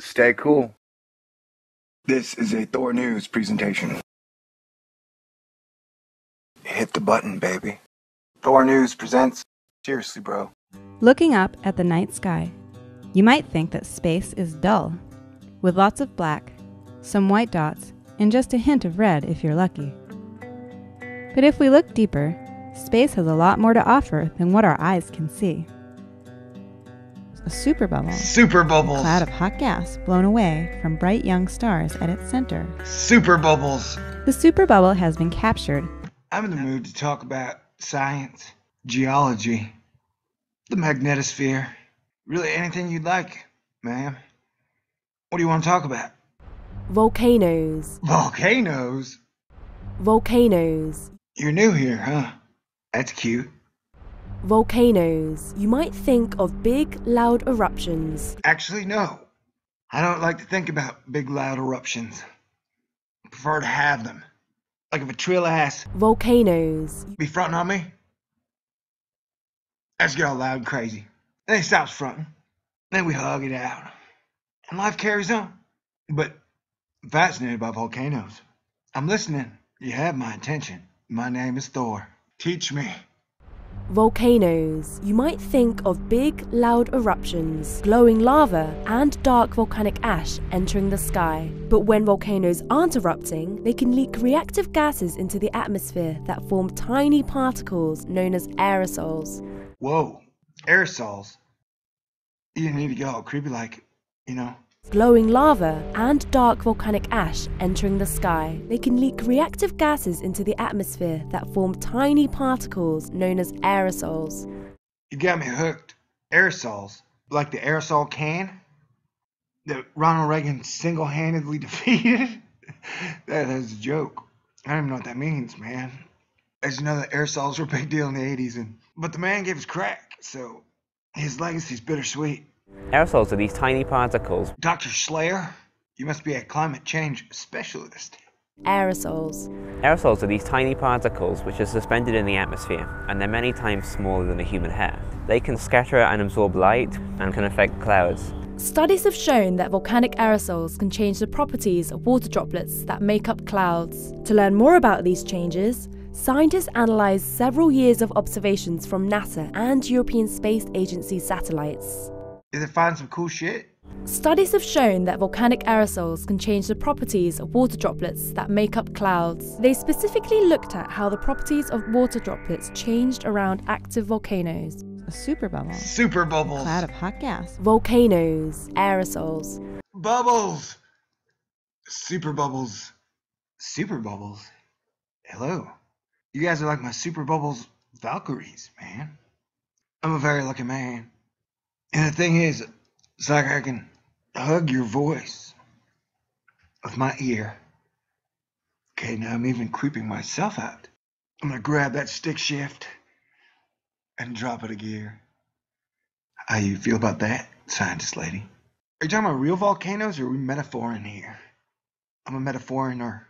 Stay cool. This is a THOR News presentation. Hit the button, baby. THOR News presents. Seriously, bro. Looking up at the night sky, you might think that space is dull, with lots of black, some white dots, and just a hint of red if you're lucky. But if we look deeper, space has a lot more to offer than what our eyes can see. A super bubble. Super Bubbles. A cloud of hot gas blown away from bright young stars at its center. Super Bubbles. The super bubble has been captured. I'm in the mood to talk about science, geology, the magnetosphere, really anything you'd like, ma'am. What do you want to talk about? Volcanoes. Volcanoes? Volcanoes. You're new here, huh? That's cute. Volcanoes. You might think of big, loud eruptions. Actually, no. I don't like to think about big, loud eruptions. I prefer to have them. Like if a trill ass Volcanoes. be fronting on me, I just get all loud and crazy. Then he stops fronting. Then we hug it out. And life carries on. But I'm fascinated by volcanoes. I'm listening. You have my attention. My name is Thor. Teach me. Volcanoes. You might think of big, loud eruptions, glowing lava, and dark volcanic ash entering the sky. But when volcanoes aren't erupting, they can leak reactive gases into the atmosphere that form tiny particles known as aerosols. Whoa. Aerosols? You didn't need to get all creepy like, you know. Glowing lava and dark volcanic ash entering the sky. They can leak reactive gases into the atmosphere that form tiny particles known as aerosols. You got me hooked. Aerosols? Like the aerosol can? That Ronald Reagan single-handedly defeated? That is a joke. I don't even know what that means, man. I just know that aerosols were a big deal in the 80s, but the man gave us crack, so his legacy's bittersweet. Aerosols are these tiny particles. Dr. Slayer, you must be a climate change specialist. Aerosols. Aerosols are these tiny particles which are suspended in the atmosphere, and they're many times smaller than a human hair. They can scatter and absorb light and can affect clouds. Studies have shown that volcanic aerosols can change the properties of water droplets that make up clouds. To learn more about these changes, scientists analysed several years of observations from NASA and European Space Agency satellites. Did they find some cool shit? Studies have shown that volcanic aerosols can change the properties of water droplets that make up clouds. They specifically looked at how the properties of water droplets changed around active volcanoes. A super bubble. Super A Bubbles. cloud of hot gas. Volcanoes. Aerosols. Bubbles. Super Bubbles. Super Bubbles. Hello. You guys are like my Super Bubbles Valkyries, man. I'm a very lucky man. And the thing is, it's like I can hug your voice with my ear. Okay, now I'm even creeping myself out. I'm gonna grab that stick shift and drop it a gear. How you feel about that, scientist lady? Are you talking about real volcanoes or are we metaphoring here? I'm a metaphorener.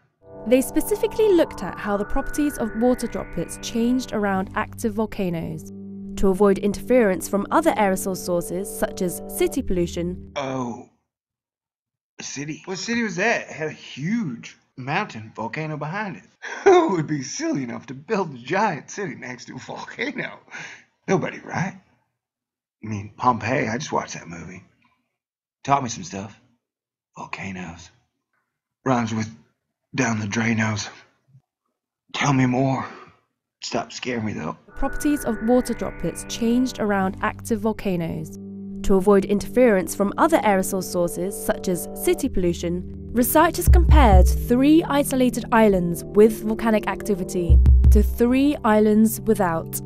They specifically looked at how the properties of water droplets changed around active volcanoes. To avoid interference from other aerosol sources such as city pollution. Oh, a city. What city was that? It had a huge mountain volcano behind it. Who would be silly enough to build a giant city next to a volcano? Nobody, right? I mean, Pompeii, I just watched that movie. Taught me some stuff. Volcanoes. Rhymes with down the drainos. Tell me more. Stop scaring me though. Properties of water droplets changed around active volcanoes. To avoid interference from other aerosol sources such as city pollution, researchers compared 3 isolated islands with volcanic activity to 3 islands without.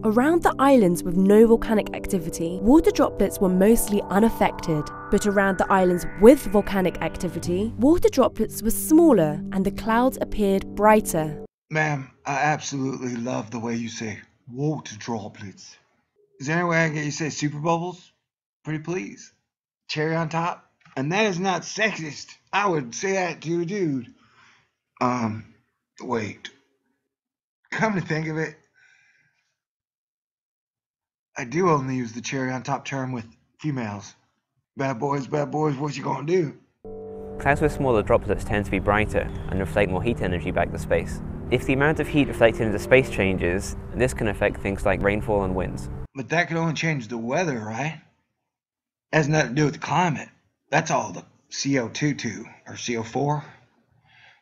Around the islands with no volcanic activity, water droplets were mostly unaffected, but around the islands with volcanic activity, water droplets were smaller and the clouds appeared brighter. Ma'am, I absolutely love the way you say water droplets. Is there any way I can get you to say super bubbles? Pretty please. Cherry on top? And that is not sexist. I would say that to a dude. Wait. Come to think of it, I do only use the cherry on top term with females. Bad boys, what you gonna do? Clouds with smaller droplets tend to be brighter and reflect more heat energy back to space. If the amount of heat reflected into space changes, this can affect things like rainfall and winds. But that could only change the weather, right? Has nothing to do with the climate. That's all the CO2 or CO4,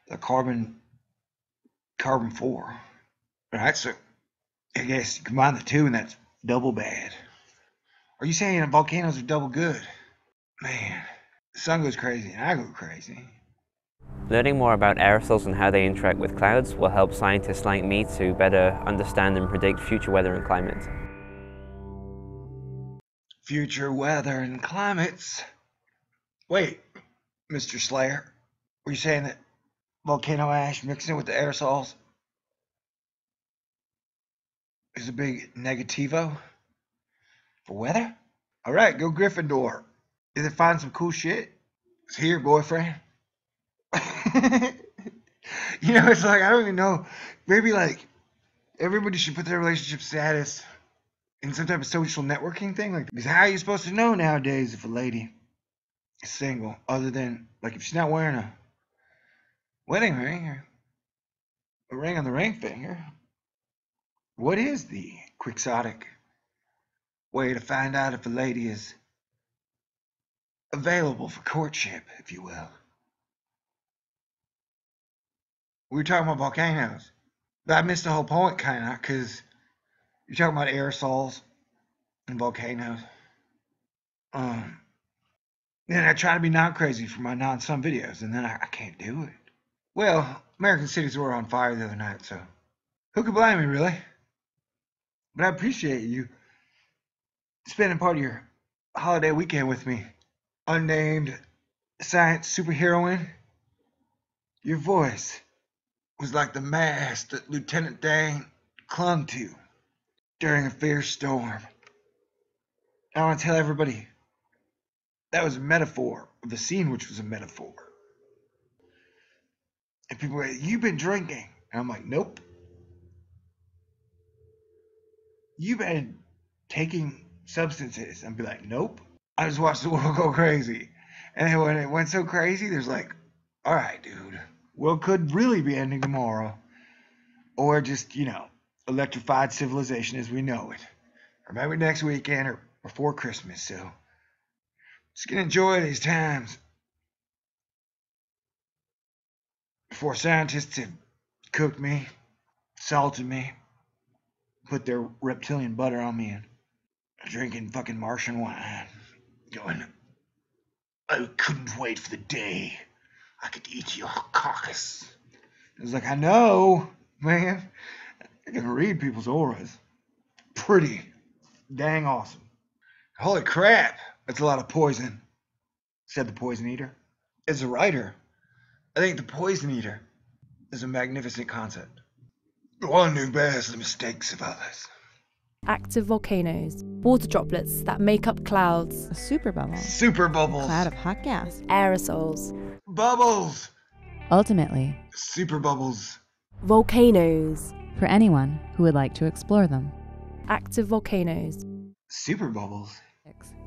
the carbon 4. Right? So I guess you combine the two and that's double bad. Are you saying that volcanoes are double good? Man, the sun goes crazy and I go crazy. Learning more about aerosols and how they interact with clouds will help scientists like me to better understand and predict future weather and climate. Future weather and climates. Wait, Mr. Slayer, were you saying that volcano ash mixing with the aerosols is a big negativo for weather? All right, go Gryffindor. Did they find some cool shit? Is he your boyfriend? It's like, I don't even know. Maybe like everybody should put their relationship status in some type of social networking thing. Like, because how are you supposed to know nowadays if a lady is single, other than like if she's not wearing a wedding ring or a ring on the ring finger? What is the quixotic way to find out if a lady is available for courtship, if you will? We were talking about volcanoes, but I missed the whole point, kind of, because you're talking about aerosols and volcanoes. Then I try to be not crazy for my non-sun videos, and then I can't do it. Well, American cities were on fire the other night, so who could blame me, really? But I appreciate you spending part of your holiday weekend with me, unnamed science superheroine. Your voice was like the mast that Lieutenant Dane clung to during a fierce storm. I want to tell everybody that was a metaphor of the scene, which was a metaphor. And people go, "You've been drinking." And I'm like, "Nope. You've been taking substances." And be like, "Nope. I just watched the world go crazy." And then when it went so crazy, there's like, all right, dude, world could really be ending tomorrow. Or just, electrified civilization as we know it. Or maybe next weekend or before Christmas. So just gonna enjoy these times before scientists have cooked me, salted me, put their reptilian butter on me, and drinking fucking Martian wine. Going, I couldn't wait for the day I could eat your carcass. It was like, I know, man. I can read people's auras. Pretty dang awesome. Holy crap, that's a lot of poison, said the poison eater. As a writer, I think the poison eater is a magnificent concept. One who bears the mistakes of others. Active volcanoes, water droplets that make up clouds, A super bubble. Super A bubbles. cloud of hot gas. aerosols, Bubbles. Ultimately, Super bubbles. volcanoes, for anyone who would like to explore them. active volcanoes. Super bubbles.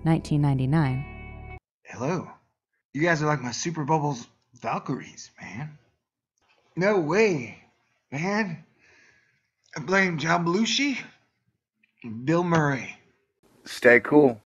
1999. Hello. You guys are like my Super Bubbles Valkyries, man. No way, man. I blame John Belushi and Bill Murray. Stay cool.